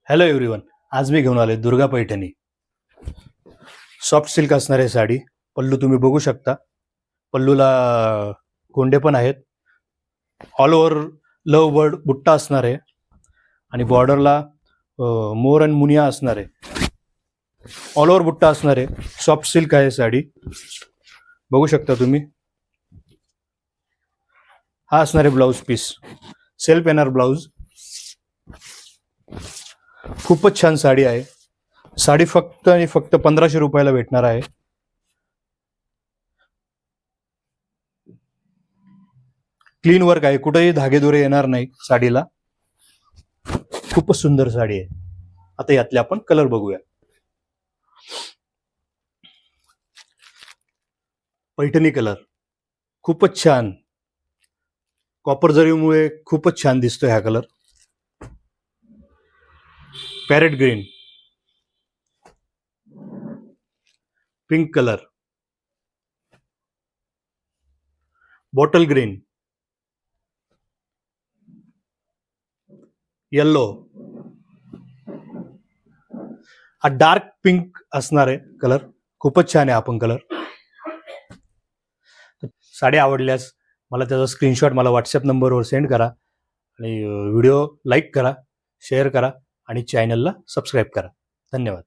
Hello everyone, आज मी घेऊन आलोय दुर्गा पैठणी. सॉफ्ट सिल्क असणारी साडी. पल्लू तुम्ही बघू शकता. पल्लूला कोंडे पण आहेत. ऑल ओव्हर लव बर्ड बुट्टा असणार आहे आणि बॉर्डरला मोर अँड मुनिया असणार आहे. ऑल ओव्हर बुट्टा असणार आहे. सॉफ्ट सिल्क आहे साडी, बघू शकता तुम्ही. हा असणार आहे ब्लाऊज पीस, सेल्फ येणार ब्लाऊज. खूपच छान साडी आहे. साडी फक्त आणि फक्त 1500 रुपयाला भेटणार आहे. क्लीन वर्क आहे, कुठेही धागेदोरे येणार नाही साडीला. खूपच सुंदर साडी आहे. आता यातले आपण कलर बघूया. पैठणी कलर खूपच छान, कॉपर जरीमुळे खूपच छान दिसतोय हा colour. Parrot green, pink colour, bottle green, yellow, हा डार्क पिंक असणार आहे कलर. खूपच छान आहे हा पण कलर. साडी आवडल्यास मला त्याचा स्क्रीनशॉट मला व्हॉट्सअप नंबरवर सेंड करा आणि व्हिडिओ लाईक करा, शेअर करा आणि चॅनलला सबस्क्राईब करा. धन्यवाद.